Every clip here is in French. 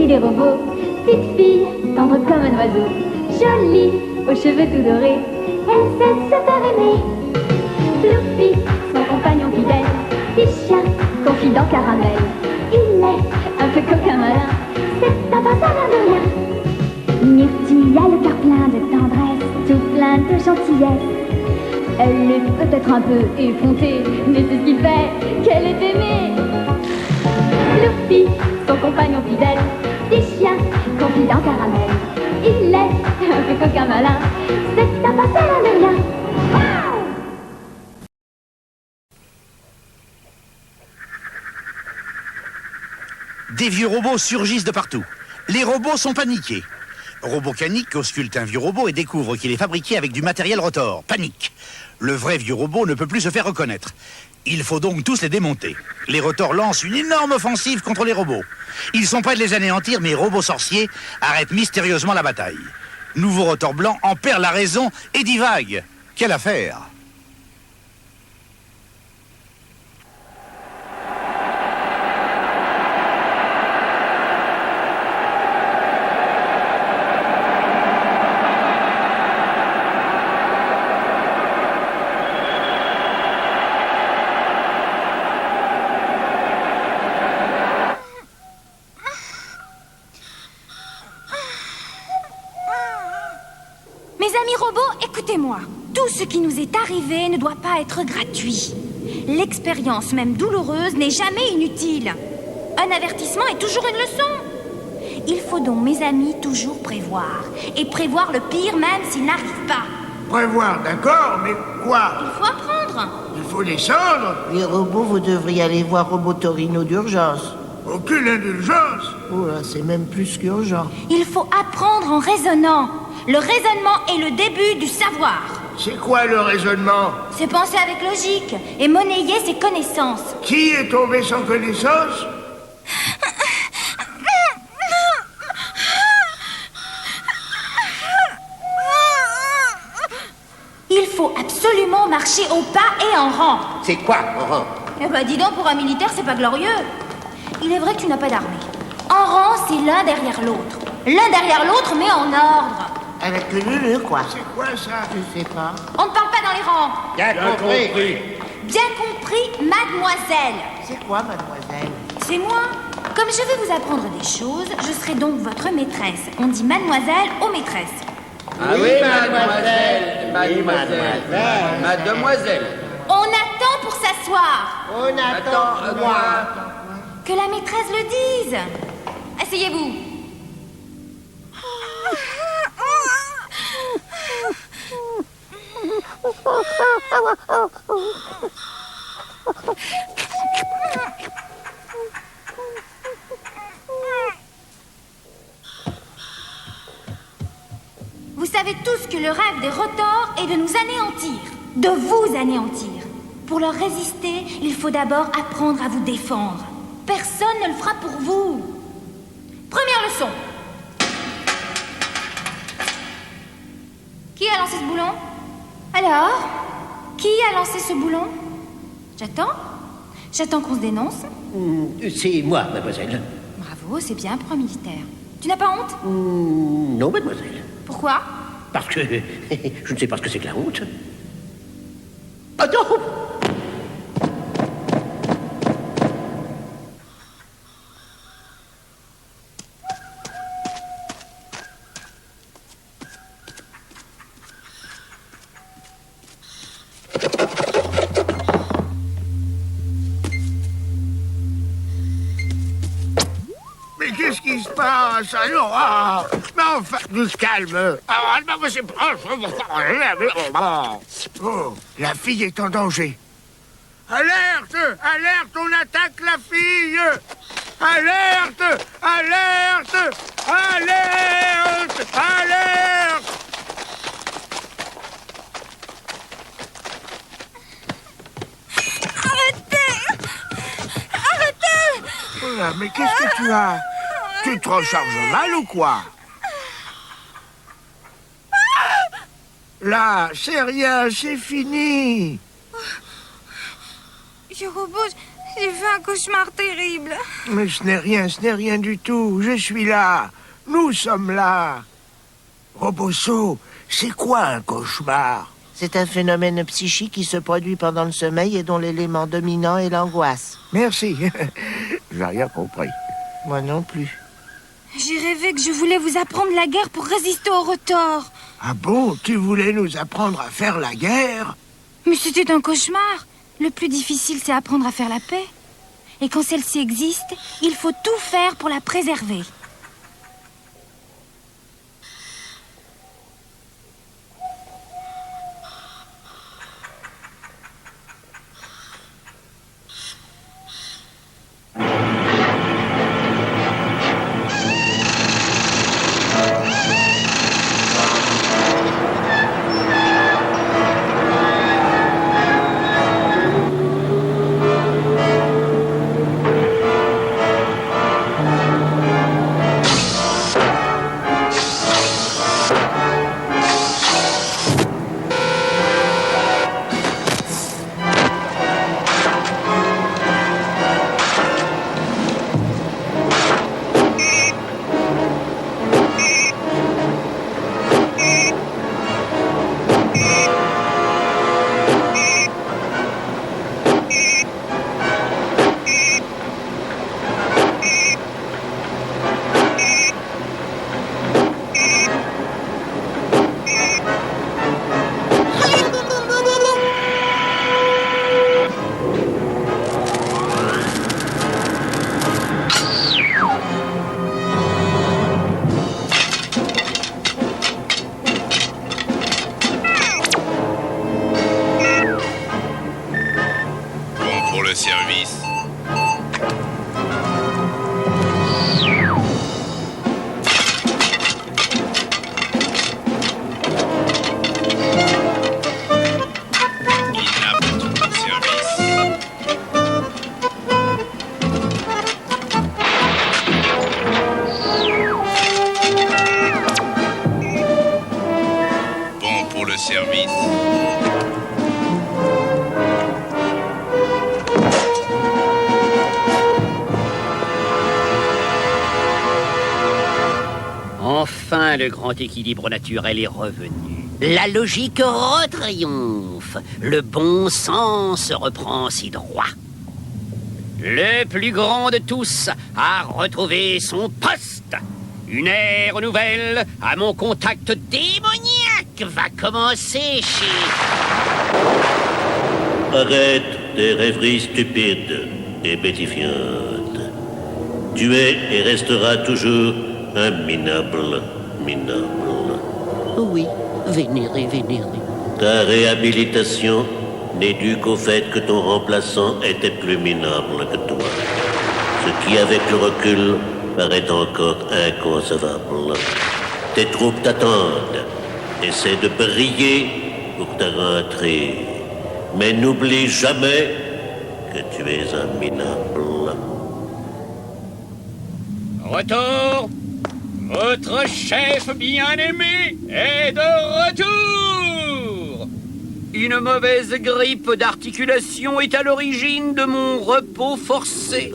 fille des robots, petite fille, tendre comme un oiseau, jolie, aux cheveux tout dorés, elle sait se faire aimer. Fluffy, son compagnon fidèle, petit chien, confident caramel, il est un peu coquin malin, c'est un pantalon de rien. Myrtille a le cœur plein de tendresse, tout plein de gentillesse. Elle est peut-être un peu effrontée, mais c'est ce qui fait qu'elle est aimée. Fluffy, son compagnon fidèle, petit chien, confident caramel, il est un peu coquin malin, c'est un pantalon de rien. Wow! Des vieux robots surgissent de partout. Les robots sont paniqués. Robocanic ausculte un vieux robot et découvre qu'il est fabriqué avec du matériel Rotor. Panique. Le vrai vieux robot ne peut plus se faire reconnaître. Il faut donc tous les démonter. Les Rotors lancent une énorme offensive contre les robots. Ils sont prêts de les anéantir, mais Robot Sorcier arrête mystérieusement la bataille. Nouveau Rotor blanc en perd la raison et divague. Quelle affaire! Écoutez-moi, tout ce qui nous est arrivé ne doit pas être gratuit. L'expérience, même douloureuse, n'est jamais inutile. Un avertissement est toujours une leçon. Il faut donc, mes amis, toujours prévoir. Et prévoir le pire même s'il n'arrive pas. Prévoir, d'accord, mais quoi? Il faut apprendre. Il faut descendre? Les robots, vous devriez aller voir Robotorino d'urgence. Aucune indulgence? Oh là, c'est même plus qu'urgent. Il faut apprendre en raisonnant. Le raisonnement est le début du savoir. C'est quoi le raisonnement? C'est penser avec logique et monnayer ses connaissances. Qui est tombé sans connaissance? Il faut absolument marcher au pas et en rang. C'est quoi, en rang? Eh ben dis donc, pour un militaire, c'est pas glorieux. Il est vrai que tu n'as pas d'armée. En rang, c'est l'un derrière l'autre. L'un derrière l'autre, mais en ordre. Avec le lulu, quoi. C'est quoi ça? Je sais pas. On ne parle pas dans les rangs. Bien compris. Bien compris, mademoiselle. C'est quoi, mademoiselle? C'est moi. Comme je vais vous apprendre des choses, je serai donc votre maîtresse. On dit mademoiselle aux maîtresses. Ah oui, mademoiselle. Mademoiselle. Mademoiselle. On attend pour s'asseoir. On attend, moi. Que la maîtresse le dise. Asseyez-vous. Vous savez tous que le rêve des Rotors est de nous anéantir, de vous anéantir. Pour leur résister, il faut d'abord apprendre à vous défendre. Personne ne le fera pour vous. Première leçon. Qui a lancé ce boulon? Alors? Qui a lancé ce boulon? J'attends. J'attends qu'on se dénonce. C'est moi, mademoiselle. Bravo, c'est bien pour un militaire. Tu n'as pas honte? Non, mademoiselle. Pourquoi? Parce que je ne sais pas ce que c'est que la honte. Attends! Mais qu'est-ce qui se passe? Alors, mais enfin, du calme. Oh, la fille est en danger. Alerte! Alerte! On attaque la fille! Alerte! Alerte! Alerte! Alerte! Oh là, mais qu'est-ce que tu as? Tu te recharges mal ou quoi? Là, c'est rien, c'est fini. Vieux robot, J'ai fait un cauchemar terrible. Mais ce n'est rien du tout. Je suis là. Nous sommes là. Robosso, c'est quoi un cauchemar? C'est un phénomène psychique qui se produit pendant le sommeil et dont l'élément dominant est l'angoisse. Merci. J'ai rien compris. Moi non plus. J'ai rêvé que je voulais vous apprendre la guerre pour résister au retors. Ah bon, tu voulais nous apprendre à faire la guerre? Mais c'était un cauchemar. Le plus difficile, c'est apprendre à faire la paix. Et quand celle-ci existe, il faut tout faire pour la préserver. service. Enfin, le grand équilibre naturel est revenu. La logique retriomphe. Le bon sens reprend ses droits. Le plus grand de tous a retrouvé son poste. Une ère nouvelle à mon contact démoniaque va commencer chez... Arrête tes rêveries stupides et bêtifiantes. Tu es et resteras toujours un minable. Oui, vénéré. Ta réhabilitation n'est due qu'au fait que ton remplaçant était plus minable que toi. Ce qui, avec le recul, paraît encore inconcevable. Tes troupes t'attendent. Essaie de briller pour ta rentrée. Mais n'oublie jamais que tu es un minable. Retour! Votre chef bien-aimé est de retour! Une mauvaise grippe d'articulation est à l'origine de mon repos forcé.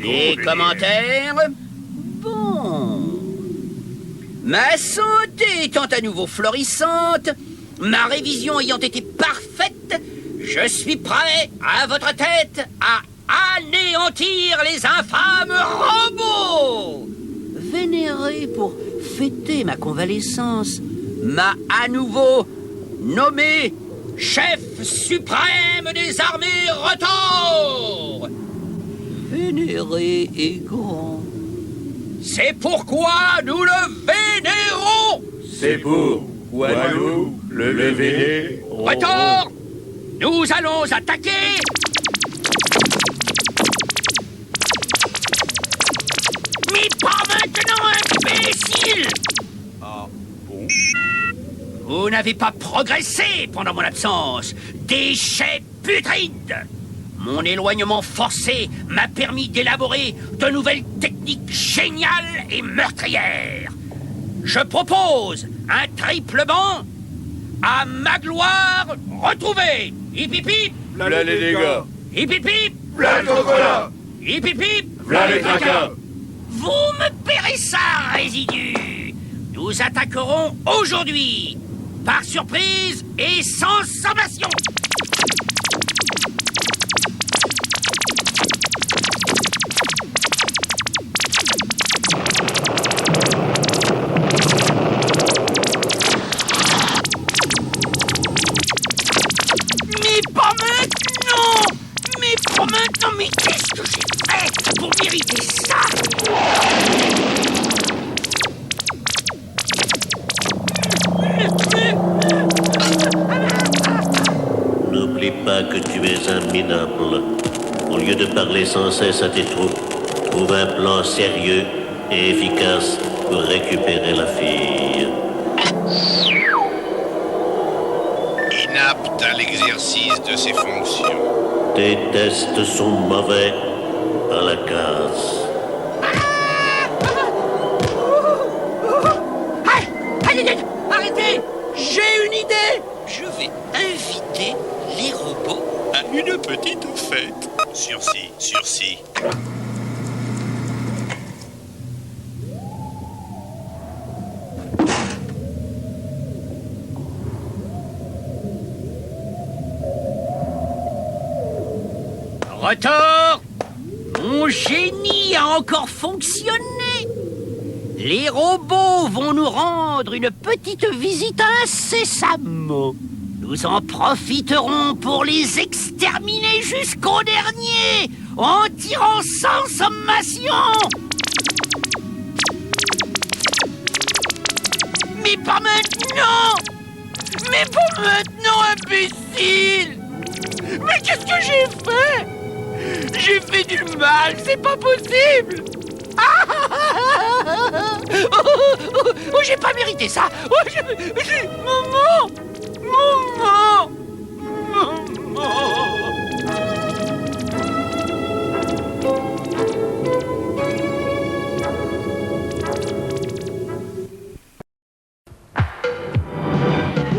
Des commentaires? Bon. Ma santé étant à nouveau florissante, ma révision ayant été parfaite, je suis prêt, à votre tête, à anéantir les infâmes robots. Vénéré pour fêter ma convalescence, m'a à nouveau nommé chef suprême des armées Rotor. Vénéré et grand. C'est pourquoi nous le vénérons. C'est pour Walou le vénérer. Rotor, nous allons attaquer. Mais pas maintenant, imbécile! Ah bon? Vous n'avez pas progressé pendant mon absence. Déchets putrides! Mon éloignement forcé m'a permis d'élaborer de nouvelles techniques géniales et meurtrières. Je propose un triple banc À ma gloire, retrouvée. Hip hip hip. V'là les dégâts. Hip hip hip. V'là le chocolat. Hip hip hip. V'là les traquins. Vous me paierez ça, résidus. Nous attaquerons aujourd'hui. Par surprise et sans sommation. Mais qu'est-ce que j'ai fait pour mériter ça? N'oublie pas que tu es un minable. Au lieu de parler sans cesse à tes troupes, trouve un plan sérieux et efficace pour récupérer la fille. Inapte à l'exercice de ses fonctions. Tes tests sont mauvais à la case. Arrêtez! J'ai une idée! Je vais inviter les robots à une petite fête. Sursis. Retard! Mon génie a encore fonctionné! Les robots vont nous rendre une petite visite incessamment. Nous en profiterons pour les exterminer jusqu'au dernier, en tirant sans sommation! Mais pas maintenant! Mais pas maintenant, imbécile! Mais qu'est-ce que j'ai fait? J'ai fait du mal, c'est pas possible! Oh, j'ai pas mérité ça! Maman!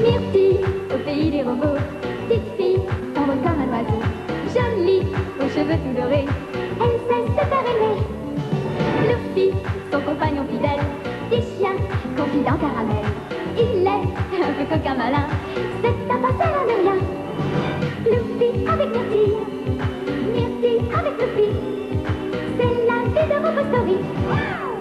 Myrtille, au pays des robots, petite fille, tombe comme un oiseau. Jolie, aux cheveux tout dorés, elle sait se faire aimer. Luffy, son compagnon fidèle, petit chien, confident caramel. Il est un peu coquin malin, c'est un passeur de rien. Luffy avec Myrtille, Myrtille avec Luffy, c'est la vie de Robo Story.